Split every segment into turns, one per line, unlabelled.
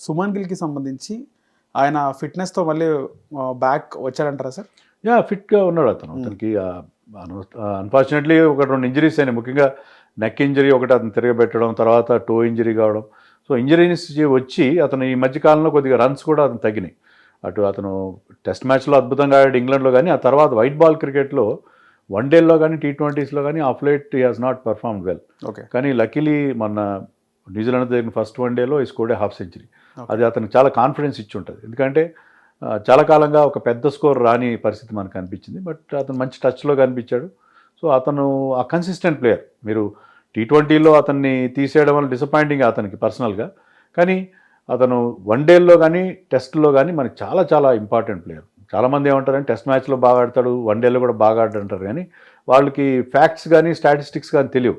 సుమన్ గిల్కి సంబంధించి ఆయన ఫిట్నెస్తో మళ్ళీ బ్యాక్ వచ్చాడంటారా సార్?
యా, ఫిట్గా ఉన్నాడు అతను. అతనికి అన్ఫార్చునేట్లీ ఒక 2 ఇంజరీస్ అయినాయి. ముఖ్యంగా నెక్ ఇంజరీ ఒకటి అతను తిరగబెట్టడం, తర్వాత టో ఇంజరీ కావడం. సో ఇంజరీస్ వచ్చి అతను ఈ మధ్యకాలంలో కొద్దిగా రన్స్ కూడా అతను తగ్గినాయి. అతను టెస్ట్ మ్యాచ్లో అద్భుతంగా ఆడాడు ఇంగ్లాండ్లో, కానీ ఆ తర్వాత వైట్ బాల్ క్రికెట్లో వన్డేల్లో కానీ T20స్లో కానీ of light he has not performed well.
Okay.
కానీ లక్కీలీ మొన్న న్యూజిలాండ్ జరిగిన ఫస్ట్ వన్డేలో ఈ స్కోర్డే హాఫ్ సెంచరీ. అది అతనికి చాలా కాన్ఫిడెన్స్ ఇచ్చి ఉంటుంది. ఎందుకంటే చాలా కాలంగా ఒక పెద్ద స్కోర్ రాని పరిస్థితి మనకు అనిపించింది. బట్ అతను మంచి టచ్లో కనిపించాడు. సో అతను ఆ కన్సిస్టెంట్ ప్లేయర్. మీరు T20లో అతన్ని తీసేయడం వల్ల డిసప్పాయింటింగ్ అతనికి పర్సనల్గా, కానీ అతను వన్డేల్లో కానీ టెస్ట్లో కానీ మనకి చాలా చాలా ఇంపార్టెంట్ ప్లేయర్. చాలామంది ఏమంటారంటే టెస్ట్ మ్యాచ్లో బాగా ఆడతాడు, వన్డేలో కూడా బాగా ఆడంటారు, కానీ వాళ్ళకి ఫ్యాక్ట్స్ కానీ స్టాటిస్టిక్స్ కానీ తెలియవు.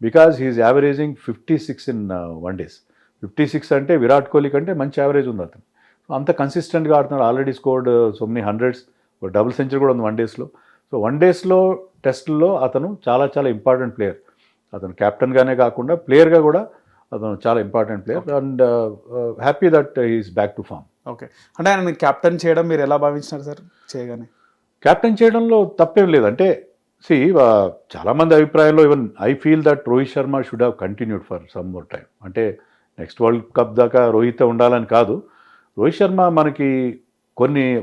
Because he's averaging 56 in one days. 56 అంటే విరాట్ కోహ్లీ కంటే మంచి యావరేజ్ ఉంది అతను. అంత కన్సిస్టెంట్గా ఆడుతున్నాడు. Already scored so many hundreds, ఒక డబుల్ సెంచరీ కూడా ఉంది వన్డేస్లో. సో వన్డేస్లో టెస్ట్లో అతను చాలా చాలా ఇంపార్టెంట్ ప్లేయర్. అతను కెప్టెన్గానే కాకుండా ప్లేయర్గా కూడా అతను చాలా important player. And happy that he's back to form.
Okay. అంటే ఆయన క్యాప్టెన్ చేయడం మీరు ఎలా భావించినారు సార్? చేయగానే
క్యాప్టెన్ చేయడంలో తప్పేం లేదు. అంటే చాలామంది అభిప్రాయంలో even I feel that Rohit Sharma should have continued for some more time. అంటే నెక్స్ట్ వరల్డ్ కప్ దాకా రోహిత్ ఉండాలని కాదు. రోహిత్ శర్మ మనకి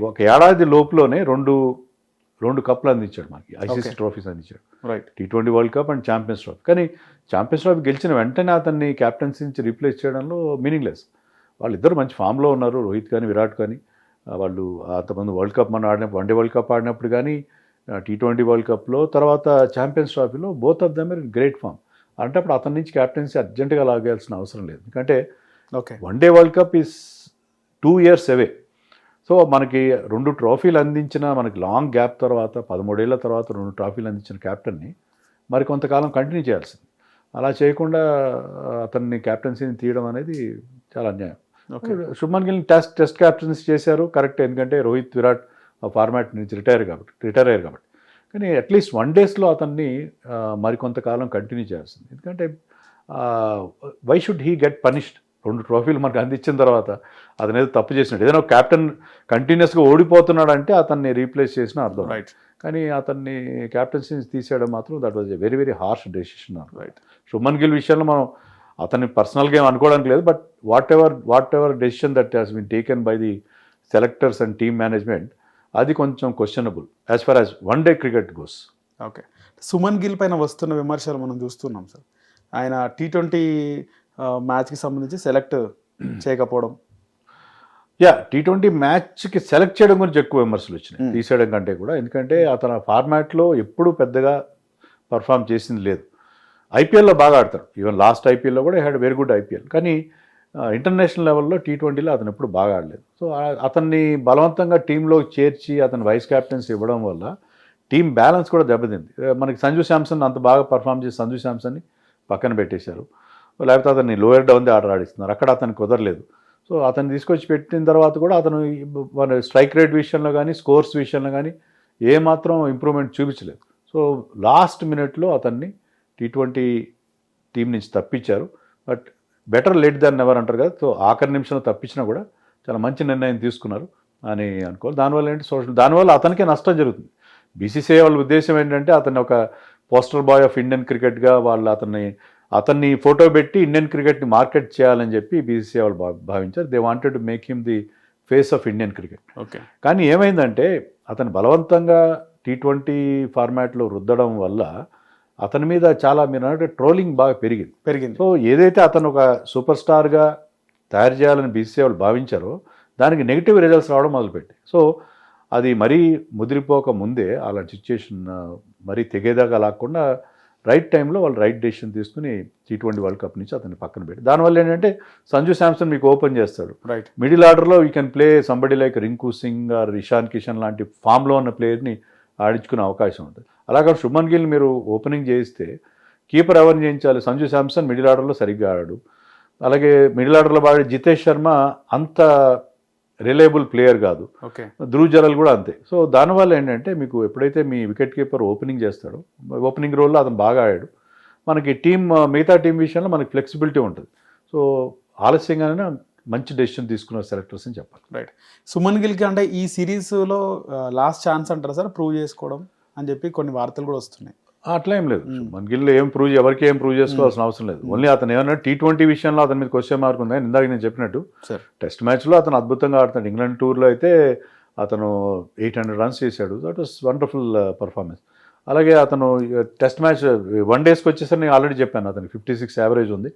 ఒక ఏడాది లోపులోనే రెండు కప్లు అందించాడు మనకి, ICC ట్రోఫీస్ అందించాడు.
Right.
T20 world cup and champions trophy. కానీ ఛాంపియన్స్ ట్రోఫీ గెలిచిన వెంటనే అతన్ని క్యాప్టెన్సీ నుంచి రీప్లేస్ చేయడంలో మీనింగ్లెస్. వాళ్ళిద్దరు మంచి ఫామ్లో ఉన్నారు, రోహిత్ కానీ విరాట్ కానీ. వాళ్ళు అంతమంది వరల్డ్ కప్ మనం ఆడినప్పుడు, వన్డే వరల్డ్ కప్ ఆడినప్పుడు కానీ, T20 వరల్డ్ కప్లో, తర్వాత ఛాంపియన్స్ ట్రోఫీలో both of them are in great form. అంటే అప్పుడు అతని నుంచి క్యాప్టెన్సీ అర్జెంటుగా లాగాల్సిన అవసరం లేదు. ఎందుకంటే one day world cup is 2 years away. So మనకి 2 ట్రోఫీలు అందించిన, మనకి లాంగ్ గ్యాప్ తర్వాత 13 ఏళ్ల తర్వాత 2 ట్రోఫీలు అందించిన క్యాప్టెన్ని మరి కొంతకాలం కంటిన్యూ చేయాల్సింది. అలా చేయకుండా అతన్ని క్యాప్టెన్సీని తీయడం అనేది చాలా అన్యాయం. శుభ్మన్ గిల్ని టెస్ట్ క్యాప్టెన్సీ చేశారు, కరెక్ట్. ఎందుకంటే రోహిత్ విరాట్ ఫార్మాట్ నుంచి రిటైర్ అయ్యారు కాబట్టి. కానీ అట్లీస్ట్ వన్డేస్లో అతన్ని మరికొంతకాలం కంటిన్యూ చేయాల్సింది. ఎందుకంటే why should he get punished? 2 ట్రోఫీలు మనకు అందించిన తర్వాత అతను ఏదో తప్పు చేసినట్టు. ఏదైనా క్యాప్టెన్ కంటిన్యూస్గా ఓడిపోతున్నాడు అంటే అతన్ని రీప్లేస్ చేసిన అర్థం.
రైట్.
కానీ అతన్ని క్యాప్టెన్సీ తీసేయడం మాత్రం that was a very very harsh decision. Right. Shubman Gill విషయంలో మనం అతన్ని పర్సనల్గా ఏం అనుకోవడానికి లేదు. But whatever decision that has been taken by the selectors and team management, అది కొంచెం questionable as far as one day cricket goes.
Okay. Shubman Gill పైన వస్తున్న విమర్శలు మనం చూస్తున్నాం సార్. ఆయన T20 మ్యాచ్కి సంబంధించి సెలెక్ట్ చేయకపోవడం.
T20 మ్యాచ్కి సెలెక్ట్ చేయడం గురించి ఎక్కువ విమర్శలు వచ్చినాయి, తీసేయడం కంటే కూడా. ఎందుకంటే అతను ఫార్మాట్లో ఎప్పుడూ పెద్దగా పర్ఫామ్ చేసింది లేదు. IPLలో బాగా ఆడతాడు. ఈవెన్ లాస్ట్ IPLలో కూడా హ్యాడ్ వెరీ గుడ్ IPL. కానీ ఇంటర్నేషనల్ లెవెల్లో T20లో అతను ఎప్పుడు బాగా ఆడలేదు. సో అతన్ని బలవంతంగా టీంలో చేర్చి అతను వైస్ క్యాప్టెన్సీ ఇవ్వడం వల్ల టీం బ్యాలెన్స్ కూడా దెబ్బతింది. మనకి సంజు శాంసన్ అంత బాగా పర్ఫామ్ చేసి సంజు శాంసన్ని పక్కన పెట్టేశారు. లేకపోతే అతన్ని లోయర్ డౌన్ ది ఆర్డర్ ఆడిస్తున్నారు, అక్కడ అతనికి కుదరలేదు. సో అతను తీసుకొచ్చి పెట్టిన తర్వాత కూడా అతను మన స్ట్రైక్ రేట్ విషయంలో కానీ, స్కోర్స్ విషయంలో కానీ ఏమాత్రం ఇంప్రూవ్మెంట్ చూపించలేదు. సో లాస్ట్ మినిట్లో అతన్ని T20 టీం నుంచి తప్పించారు. But better late than never అంటారు కదా. సో ఆఖరి నిమిషంలో తప్పించినా కూడా చాలా మంచి నిర్ణయం తీసుకున్నారు అని అనుకోవాలి. దానివల్ల అతనికే నష్టం జరుగుతుంది. BCCI వాళ్ళ ఉద్దేశం ఏంటంటే అతన్ని ఒక పోస్టర్ బాయ్ ఆఫ్ ఇండియన్ క్రికెట్గా వాళ్ళు అతన్ని ఫోటో పెట్టి ఇండియన్ క్రికెట్ని మార్కెట్ చేయాలని చెప్పి BCCI వాళ్ళు భావించారు. They wanted to make him the face of Indian cricket.
Okay.
కానీ ఏమైందంటే అతను బలవంతంగా T20 ఫార్మాట్లో రుద్దడం వల్ల అతని మీద చాలా, మీరు అన్నట్టు, ట్రోలింగ్ బాగా పెరిగింది. సో ఏదైతే అతను ఒక సూపర్ స్టార్గా తయారు చేయాలని BCCI వాళ్ళు భావించారో దానికి నెగిటివ్ రిజల్ట్స్ రావడం మొదలుపెట్టి. సో అది మరీ ముదిరిపోక ముందే అలాంటి సిచ్యుయేషన్ మరీ తెగేదాకా లాక్కుండా రైట్ టైంలో వాళ్ళు రైట్ డెసిషన్ తీసుకుని T20 వరల్డ్ కప్ నుంచి అతన్ని పక్కన పెట్టి, దానివల్ల ఏంటంటే సంజు శాంసన్ మీకు ఓపెన్ చేస్తాడు.
రైట్.
మిడిల్ ఆర్డర్లో you can play somebody like Rinku Singh or Ishan Kishan లాంటి ఫామ్లో ఉన్న ప్లేయర్ని ఆడించుకునే అవకాశం ఉంటుంది. అలాగే శుభ్మన్ గిల్ మీరు ఓపెనింగ్ చేయిస్తే కీపర్ ఎవరిని చేయించాలి? సంజు శాంసన్ మిడిల్ ఆర్డర్లో సరిగ్గా ఆడాడు. అలాగే మిడిల్ ఆర్డర్లో బాగా జితేష్ శర్మ అంత రిలయబుల్ ప్లేయర్ కాదు.
ఓకే.
ధ్రువ్ జరల్ కూడా అంతే. సో దానివల్ల ఏంటంటే మీకు ఎప్పుడైతే మీ వికెట్ కీపర్ ఓపెనింగ్ చేస్తాడో, ఓపెనింగ్ రోల్లో అతను బాగా ఆడాడు, మనకి మిగతా టీం విషయంలో మనకి ఫ్లెక్సిబిలిటీ ఉంటుంది. సో ఆలస్యంగానే మంచి డెసిషన్ తీసుకున్న సెలెక్టర్స్ అని చెప్పాలి.
రైట్. సుమన్ గిల్కి అంటే ఈ సిరీస్లో లాస్ట్ ఛాన్స్ అంటారా సార్ ప్రూవ్ చేసుకోవడం అని చెప్పి కొన్ని వార్తలు కూడా వస్తున్నాయి.
అట్లా ఏం లేదు. మన గిల్లో ఎవరికి ఏం ప్రూవ్ చేసుకోవాల్సిన అవసరం లేదు. ఓన్లీ అతను ఏమన్నా T20 విషయంలో అతని మీద క్వశ్చన్ మార్క్ ఉంది. ఇందాక నేను చెప్పినట్టు టెస్ట్ మ్యాచ్లో అతను అద్భుతంగా ఆడుతున్నాడు. ఇంగ్లాండ్ టూర్లో అయితే అతను 800 రన్స్ చేశాడు. That was wonderful performance. అలాగే అతను టెస్ట్ మ్యాచ్ 1 డేస్కి వచ్చేసరికి నేను ఆల్రెడీ చెప్పాను అతనికి 56 యావరేజ్ ఉంది.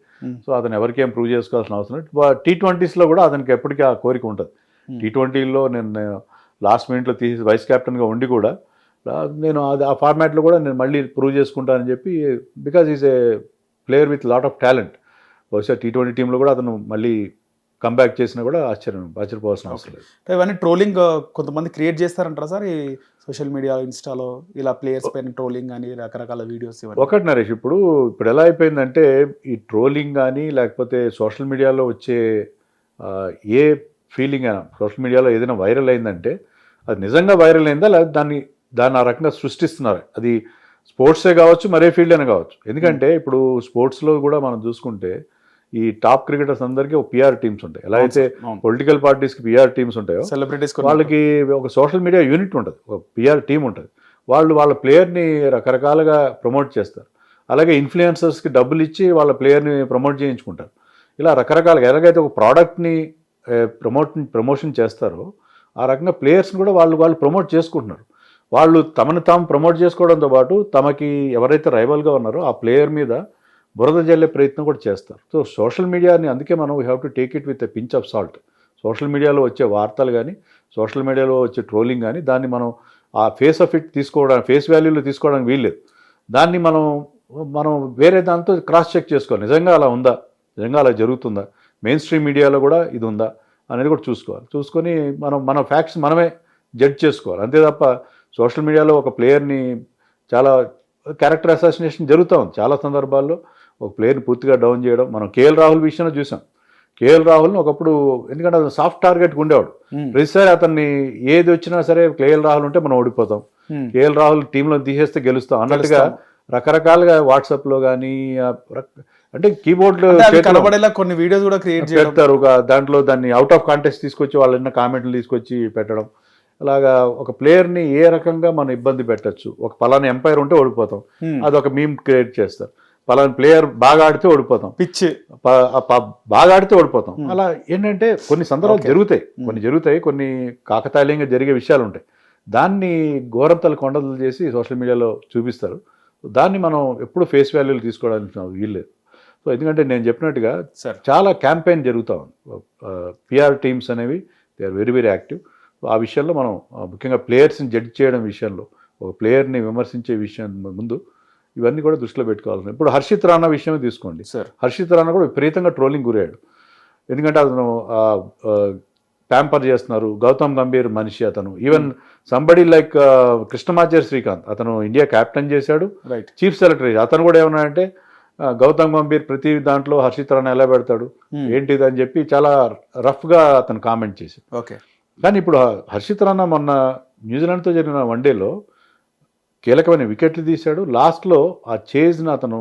సో అతను ఎవరికి ఏం ప్రూవ్ చేసుకోవాల్సిన అవసరం లేదు. T20స్లో కూడా అతనికి ఎప్పటికీ ఆ కోరిక ఉంటుంది. T20లో నేను లాస్ట్ మినిట్లో తీసి వైస్ కెప్టెన్గా ఉండి కూడా నేను ఆ ఫార్మాట్లో కూడా నేను మళ్ళీ ప్రూవ్ చేసుకుంటానని చెప్పి, because is a player with lot of talent. బహుశా T20 టీంలో కూడా అతను మళ్ళీ కంబ్యాక్ చేసినా కూడా ఆశ్చర్యపోవాల్సిన అవసరం లేదు.
ఇవన్నీ ట్రోలింగ్ కొంతమంది క్రియేట్ చేస్తారంటారా సార్ ఈ సోషల్ మీడియా ఇన్స్టాలో ఇలా ప్లేయర్స్ పైన ట్రోలింగ్ అని రకరకాల వీడియోస్?
ఒకటి నరేష్, ఇప్పుడు ఎలా అయిపోయిందంటే ఈ ట్రోలింగ్ కానీ లేకపోతే సోషల్ మీడియాలో వచ్చే ఏ ఫీలింగ్ అయినా, సోషల్ మీడియాలో ఏదైనా వైరల్ అయిందంటే అది నిజంగా వైరల్ అయిందా లేదా దాన్ని ఆ రకంగా సృష్టిస్తున్నారు. అది స్పోర్ట్సే కావచ్చు, మరే ఫీల్డ్ అయినా కావచ్చు. ఎందుకంటే ఇప్పుడు స్పోర్ట్స్లో కూడా మనం చూసుకుంటే ఈ టాప్ క్రికెటర్స్ అందరికీ ఒక పిఆర్ టీమ్స్ ఉంటాయి. ఎలా అయితే పొలిటికల్ పార్టీస్కి పిఆర్ టీమ్స్ ఉంటాయో,
సెలబ్రిటీస్
వాళ్ళకి ఒక సోషల్ మీడియా యూనిట్ ఉంటుంది, ఒక పిఆర్ టీం ఉంటుంది. వాళ్ళ ప్లేయర్ని రకరకాలుగా ప్రమోట్ చేస్తారు. అలాగే ఇన్ఫ్లుయెన్సర్స్కి డబ్బులు ఇచ్చి వాళ్ళ ప్లేయర్ని ప్రమోట్ చేయించుకుంటారు. ఇలా రకరకాలుగా ఎలాగైతే ఒక ప్రోడక్ట్ని ప్రమోషన్ చేస్తారో ఆ రకంగా ప్లేయర్స్ని కూడా వాళ్ళు ప్రమోట్ చేసుకుంటున్నారు. వాళ్ళు తమను తాము ప్రమోట్ చేసుకోవడంతో పాటు తమకి ఎవరైతే రైవల్గా ఉన్నారో ఆ ప్లేయర్ మీద బురద జల్లే ప్రయత్నం కూడా చేస్తారు. సో సోషల్ మీడియాని అందుకే మనం we have to take it with a pinch of salt. Social మీడియాలో వచ్చే వార్తలు కానీ, సోషల్ మీడియాలో వచ్చే ట్రోలింగ్ కానీ, దాన్ని మనం ఆ ఫేస్ ఆఫ్ ఇట్ తీసుకోవడానికి, ఫేస్ వాల్యూలో తీసుకోవడానికి వీల్లేదు. దాన్ని మనం వేరే దాంతో క్రాస్ చెక్ చేసుకోవాలి. నిజంగా అలా ఉందా, నిజంగా అలా జరుగుతుందా, మెయిన్ స్ట్రీమ్ మీడియాలో కూడా ఇది ఉందా అనేది కూడా చూసుకోవాలి. చూసుకొని మన ఫ్యాక్ట్స్ మనమే జడ్జ్ చేసుకోవాలి. అంతే తప్ప సోషల్ మీడియాలో ఒక ప్లేయర్ని చాలా క్యారెక్టర్ అసాసినేషన్ జరుగుతూ ఉంది. చాలా సందర్భాల్లో ఒక ప్లేయర్ని పూర్తిగా డౌన్ చేయడం మనం కేఎల్ రాహుల్ విషయంలో చూసాం. కేఎల్ రాహుల్ని ఒకప్పుడు, ఎందుకంటే అతను సాఫ్ట్ టార్గెట్గా ఉండేవాడు, ప్రతిసారి అతన్ని ఏది వచ్చినా సరే కేఎల్ రాహుల్ ఉంటే మనం ఓడిపోతాం, కేఎల్ రాహుల్ టీంలో తీసేస్తే గెలుస్తాం అన్నట్టుగా రకరకాలుగా వాట్సాప్లో కానీ అంటే కీబోర్డ్లో
కనబడేలా కొన్ని వీడియోస్ కూడా క్రియేట్
చేస్తారు. దాంట్లో దాన్ని అవుట్ ఆఫ్ కాంటెక్స్ట్ తీసుకొచ్చి వాళ్ళ కామెంట్లు తీసుకొచ్చి పెట్టడం. అలాగా ఒక ప్లేయర్ని ఏ రకంగా మనం ఇబ్బంది పెట్టచ్చు, ఒక పలానా ఎంపైర్ ఉంటే ఓడిపోతాం, అదొక మీమ్ క్రియేట్ చేస్తారు. పలానా ప్లేయర్ బాగా ఆడితే ఓడిపోతాం, పిచ్ బాగా ఆడితే ఓడిపోతాం. అలా ఏంటంటే కొన్ని సందర్భాలు జరుగుతాయి, కొన్ని కాకతాళీయంగా జరిగే విషయాలు ఉంటాయి. దాన్ని ఘోరంతలు కొండలు చేసి సోషల్ మీడియాలో చూపిస్తారు. దాన్ని మనం ఎప్పుడు ఫేస్ వాల్యూలు తీసుకోవడానికి వీల్లేదు. సో ఎందుకంటే నేను చెప్పినట్టుగా చాలా క్యాంపెయిన్ జరుగుతూ ఉంది. పిఆర్ టీమ్స్ అనేవి they are very very active. ఆ విషయంలో మనం ముఖ్యంగా ప్లేయర్స్ని జడ్జ్ చేయడం విషయంలో, ఒక ప్లేయర్ని విమర్శించే విషయం ముందు ఇవన్నీ కూడా దృష్టిలో పెట్టుకోవాల్సింది. ఇప్పుడు హర్షిత్ రాణా విషయమే తీసుకోండి. హర్షిత్ రాణా కూడా విపరీతంగా ట్రోలింగ్ గురయ్యాడు. ఎందుకంటే అతను ప్యాంపర్ చేస్తున్నారు, గౌతమ్ గంభీర్ మనిషి అతను. Even somebody like Krishnamachari Srikanth, అతను ఇండియా క్యాప్టెన్ చేశాడు, చీఫ్ సెలెక్టర్. అతను కూడా ఏమన్నాడంటే గౌతమ్ గంభీర్ ప్రతి దాంట్లో హర్షిత్ రాణా ఎలా పెడతాడు ఏంటిది అని చెప్పి చాలా రఫ్గా అతను కామెంట్ చేశాడు.
ఓకే.
కానీ ఇప్పుడు హర్షిత్ రాణా మొన్న న్యూజిలాండ్తో జరిగిన వన్డేలో కీలకమైన వికెట్లు తీశాడు. లాస్ట్లో ఆ చేజ్ని అతను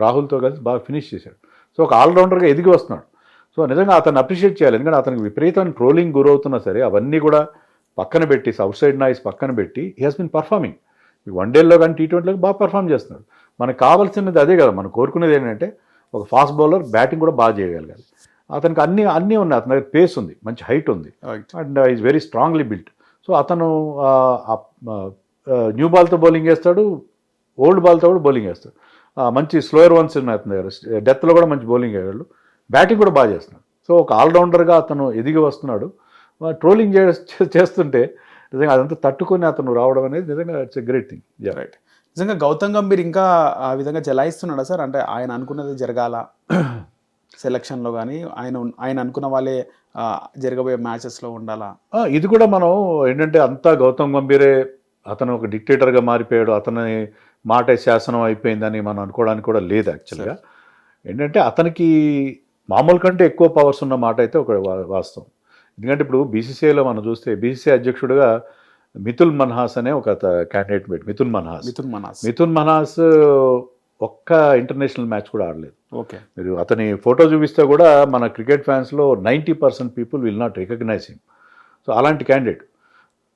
రాహుల్తో కలిసి బాగా ఫినిష్ చేశాడు. సో ఒక ఆల్రౌండర్గా ఎదిగి వస్తున్నాడు. సో నిజంగా అతను అప్రిషియేట్ చేయాలి. ఎందుకంటే అతనికి విపరీతమైన ట్రోలింగ్ గురవుతున్నా సరే అవన్నీ కూడా పక్కన పెట్టి, అవుట్ సైడ్ నాయిస్ పక్కన పెట్టి హీ హాస్ బిన్ పర్ఫార్మింగ్. వన్డేల్లో కానీ T20లో బాగా పర్ఫామ్ చేస్తున్నాడు. మనకు కావాల్సినది అదే కదా, మనం కోరుకునేది ఏంటంటే ఒక ఫాస్ట్ బౌలర్, బ్యాటింగ్ కూడా బాగా చేయగలగాలి. అతనికి అన్నీ ఉన్నాయి. అతని దగ్గర పేస్ ఉంది, మంచి హైట్ ఉంది, and is very strongly built. So అతను న్యూ బాల్తో బౌలింగ్ వేస్తాడు, ఓల్డ్ బాల్తో కూడా బౌలింగ్ వేస్తాడు. మంచి స్లోయర్ వన్స్ ఉన్నాయి అతని దగ్గర, డెత్లో కూడా మంచి బౌలింగ్ వేయగలడు, బ్యాటింగ్ కూడా బాగా చేస్తున్నాడు. సో ఒక ఆల్రౌండర్గా అతను ఎదిగి వస్తున్నాడు. ట్రోలింగ్ చేస్తుంటే నిజంగా అదంతా తట్టుకొని అతను రావడం అనేది నిజంగా it's a great thing.
Right. నిజంగా గౌతమ్ గంభీర్ ఇంకా ఆ విధంగా జలాయిస్తున్నాడా సార్? అంటే ఆయన అనుకున్నది జరగాల సెలక్షన్లో కానీ, ఆయన అనుకున్న వాళ్ళే జరగబోయే మ్యాచెస్లో ఉండాలా?
ఇది కూడా మనం ఏంటంటే అంతా గౌతమ్ గంభీరే అతను ఒక డిక్టేటర్గా మారిపోయాడు, అతని మాట శాసనం అయిపోయిందని మనం అనుకోవడానికి కూడా లేదు. యాక్చువల్గా ఏంటంటే అతనికి మామూలు కంటే ఎక్కువ పవర్స్ ఉన్న మాట అయితే ఒక వాస్తవం. ఎందుకంటే ఇప్పుడు బీసీసీఐలో మనం చూస్తే బీసీసీఐ అధ్యక్షుడిగా మితుల్ మన్హాస్ అనే ఒక క్యాండిడేట్ పెట్టి, మితుల్ మన్హాస్ ఒక్క ఇంటర్నేషనల్ మ్యాచ్ కూడా ఆడలేదు.
ఓకే.
మీరు అతని ఫోటో చూపిస్తే కూడా మన క్రికెట్ ఫ్యాన్స్లో 90% people will not recognise him. So అలాంటి క్యాండిడేట్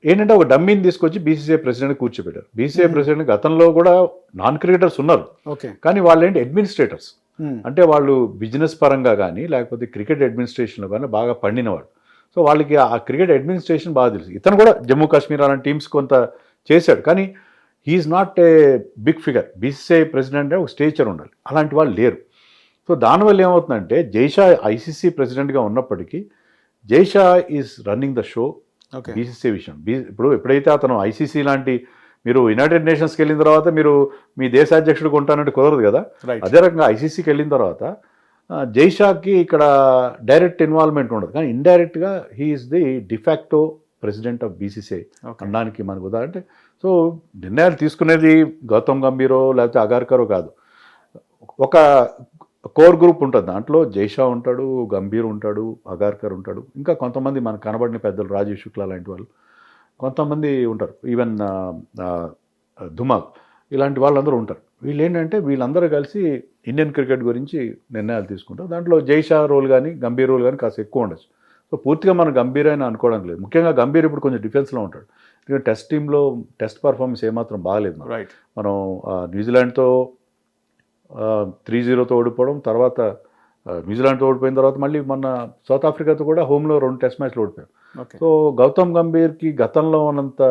ఏంటంటే ఒక డమ్మీని తీసుకొచ్చి బీసీసీఐ ప్రెసిడెంట్ కూర్చోబెట్టారు. బీసీసీఐ ప్రెసిడెంట్ గతంలో కూడా నాన్ క్రికెటర్స్ ఉన్నారు,
ఓకే,
కానీ వాళ్ళు ఏంటి అడ్మినిస్ట్రేటర్స్. అంటే వాళ్ళు బిజినెస్ పరంగా కానీ లేకపోతే క్రికెట్ అడ్మినిస్ట్రేషన్లో కానీ బాగా పండినవాడు. సో వాళ్ళకి ఆ క్రికెట్ అడ్మినిస్ట్రేషన్ బాగా తెలుసు. ఇతను కూడా జమ్మూ కాశ్మీర్ అలాంటి టీమ్స్ కొంత చేశాడు, కానీ he's not a big figure. BCCI president అంటే ఒక స్టేచర్ ఉండాలి, అలాంటి వాళ్ళు లేరు. సో దానివల్ల ఏమవుతుందంటే జైషా ఐసీసీ ప్రెసిడెంట్గా ఉన్నప్పటికీ Jay Shah is running the show BCCI విషయం. ఇప్పుడు ఎప్పుడైతే అతను ఐసీసీ లాంటి, మీరు యునైటెడ్ నేషన్స్కి వెళ్ళిన తర్వాత మీరు మీ దేశ అధ్యక్షుడికి ఉంటానంటే కుదరదు కదా. అదే రకంగా ఐసీసీకి వెళ్ళిన తర్వాత జైషాకి ఇక్కడ డైరెక్ట్ ఇన్వాల్వ్మెంట్ ఉండదు, కానీ ఇండైరెక్ట్గా he's the de facto president of BCCI అనడానికి మనకు ఉదాహరణ. సో నిర్ణయాలు తీసుకునేది గౌతమ్ గంభీరో లేకపోతే అగార్కరో కాదు, ఒక కోర్ గ్రూప్ ఉంటుంది. దాంట్లో జైషా ఉంటాడు, గంభీర్ ఉంటాడు, అగార్కర్ ఉంటాడు, ఇంకా కొంతమంది మనకు కనబడిన పెద్దలు రాజీవ్ శుక్లా లాంటి వాళ్ళు కొంతమంది ఉంటారు, ఈవెన్ ధుమాల్ ఇలాంటి వాళ్ళందరూ ఉంటారు. వీళ్ళు ఏంటంటే వీళ్ళందరూ కలిసి ఇండియన్ క్రికెట్ గురించి నిర్ణయాలు తీసుకుంటారు. దాంట్లో జైషా రోల్ కానీ గంభీర్ రోల్ కానీ కాస్త ఎక్కువ ఉండొచ్చు. సో పూర్తిగా మనం గంభీర్ అయినా అనుకోవడం లేదు. ముఖ్యంగా గంభీర్ ఇప్పుడు కొంచెం డిఫెన్స్లో ఉంటాడు, ఎందుకంటే టెస్ట్ టీంలో టెస్ట్ పర్ఫార్మెన్స్ ఏమాత్రం బాగాలేదు. మనం న్యూజిలాండ్తో 3-0తో ఓడిపోవడం, తర్వాత న్యూజిలాండ్తో ఓడిపోయిన తర్వాత మళ్ళీ మొన్న సౌత్ ఆఫ్రికాతో కూడా హోమ్లో 2 టెస్ట్ మ్యాచ్లు ఓడిపోయాం. సో గౌతమ్ గంభీర్కి గతంలో ఉన్నంత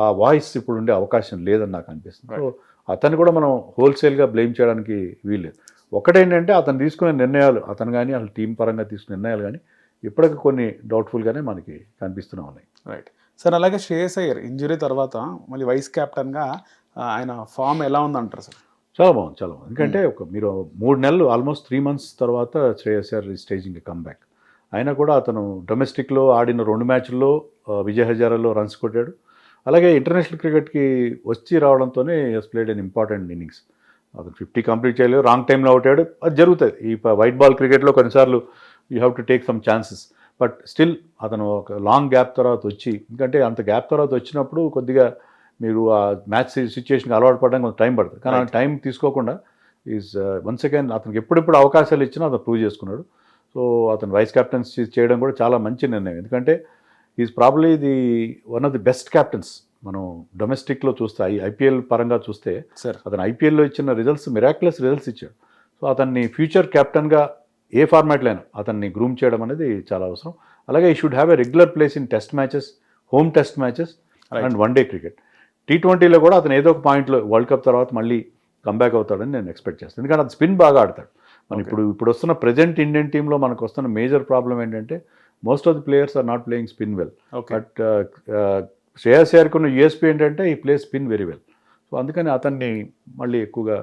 ఆ వాయిస్ ఇప్పుడు ఉండే అవకాశం లేదని నాకు అనిపిస్తుంది. సో అతన్ని కూడా మనం హోల్సేల్గా బ్లేమ్ చేయడానికి వీల్లేదు. ఒకటేంటంటే అతను తీసుకునే నిర్ణయాలు, అతను కానీ అసలు టీం పరంగా తీసుకునే నిర్ణయాలు కానీ ఇప్పటికి కొన్ని డౌట్ఫుల్గానే మనకి కనిపిస్తూనే ఉన్నాయి.
Right sir. అలాగే శ్రేయస్ అయ్యర్ ఇంజురీ తర్వాత మళ్ళీ వైస్ కెప్టెన్గా ఆయన ఫామ్ ఎలా ఉందంటారు సార్?
చాలా బాగుంది, చాలా బాగుంది. ఎందుకంటే మీరు 3 నెలలు ఆల్మోస్ట్ 3 months తర్వాత శ్రేయస్ అయ్యర్ స్టేజింగ్ కమ్బ్యాక్. అయినా కూడా అతను డొమెస్టిక్లో ఆడిన 2 మ్యాచ్ల్లో విజయ్ హజారాలో రన్స్ కొట్టాడు. అలాగే ఇంటర్నేషనల్ క్రికెట్కి వచ్చి రావడంతోనే he's played an important innings. అతను 50 కంప్లీట్ చేయలేదు, రాంగ్ టైంలో అవుట్ అయ్యాడు. అది జరుగుతుంది ఈ వైట్ బాల్ క్రికెట్లో, కొన్నిసార్లు you have to take some chances. But still అతను ఒక లాంగ్ గ్యాప్ తర్వాత వచ్చి, ఎందుకంటే అంత గ్యాప్ తర్వాత వచ్చినప్పుడు కొద్దిగా మీరు ఆ మ్యాచ్ సిచ్యువేషన్కి అలవాటు పడడానికి కొంచెం టైం పడుతుంది. కానీ ఆ టైం తీసుకోకుండా ఈజ్ వన్స్ అగైన్ అతనికి ఎప్పుడెప్పుడు అవకాశాలు ఇచ్చినా అతను ప్రూవ్ చేసుకున్నాడు. సో అతను వైస్ కెప్టెన్సీ చేయడం కూడా చాలా మంచి నిర్ణయం, ఎందుకంటే is probably the one of the best captains. మనం డొమెస్టిక్లో చూస్తే ఐపీఎల్ పరంగా చూస్తే అతను ఐపీఎల్లో ఇచ్చిన రిజల్ట్స్ మిరాక్యులస్ రిజల్ట్స్ ఇచ్చాడు. సో అతన్ని ఫ్యూచర్ కెప్టెన్గా ఏ ఫార్మాట్లో అయినా అతన్ని గ్రూమ్ చేయడం అనేది చాలా అవసరం. అలాగే ఈ should have a regular place in test matches, home test matches and one day cricket. T20లో కూడా అతను ఏదో ఒక పాయింట్లో వరల్డ్ కప్ తర్వాత మళ్ళీ కంబ్యాక్ అవుతాడని నేను ఎక్స్పెక్ట్ చేస్తాను, ఎందుకంటే అతను స్పిన్ బాగా ఆడతాడు. మన ఇప్పుడు వస్తున్న ప్రజెంట్ ఇండియన్ టీంలో మనకు వస్తున్న మేజర్ ప్రాబ్లం ఏంటంటే most of the players are not playing spin well. But Shreyas అయ్యర్కి ఉన్న యూఎస్పీ ఏంటంటే he play spin very well. So అందుకని అతన్ని మళ్ళీ ఎక్కువగా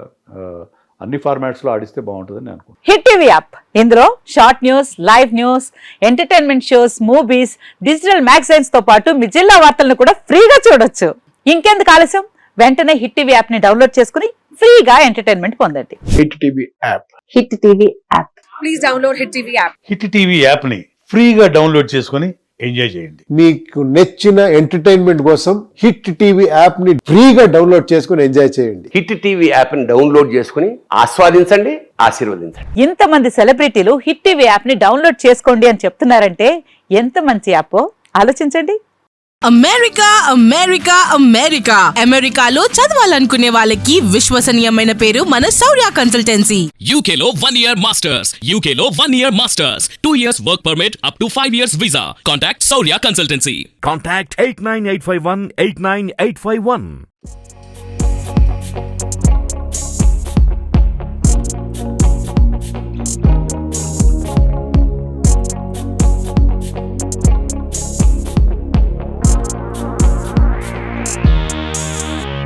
అన్ని ఫార్మాట్స్లో ఆడిస్తే బాగుంటుందని నేను అనుకుంటున్నాను.
హిట్ టీవీ యాప్, ఇందులో short news, live news, entertainment shows, movies, digital magazines తో పాటు మీ జిల్లా వార్తలను కూడా ఫ్రీగా చూడొచ్చు. ఇంకెందుకు ఆలస్యం, వెంటనే హిట్ టీవీ యాప్ ని డౌన్లోడ్ చేసుకుని ఫ్రీగా ఎంటర్టైన్మెంట్ పొందండి.
Hit TV app,
hit TV app,
please download hit TV app.
Hit TV యాప్ని ఫ్రీగా డౌన్లోడ్ చేసుకొని ఎంజాయ్ చేయండి.
మీకు నచ్చిన ఎంటర్టైన్మెంట్ కోసం హిట్ టీవీ యాప్ ని ఫ్రీగా డౌన్లోడ్ చేసుకుని ఎంజాయ్ చేయండి.
హిట్ టీవీ యాప్ ని డౌన్లోడ్ చేసుకుని ఆస్వాదించండి, ఆశీర్వదించండి.
ఇంతమంది సెలబ్రిటీలు హిట్ టీవీ యాప్ ని డౌన్లోడ్ చేసుకోండి అని చెప్తున్నారంటే ఎంత మంచి యాప్ ఆలోచించండి.
అమెరికా అమెరికా అమెరికా అమెరికాలో చదవాలనుకునే వాళ్ళకి విశ్వసనీయమైన పేరు మన శౌర్య కన్సల్టెన్సీ.
UK లో 1 year masters, UK లో 1 year masters, 2 years work permit up to 5 years visa. Contact Saurya Consultancy.
Contact 89851 89851.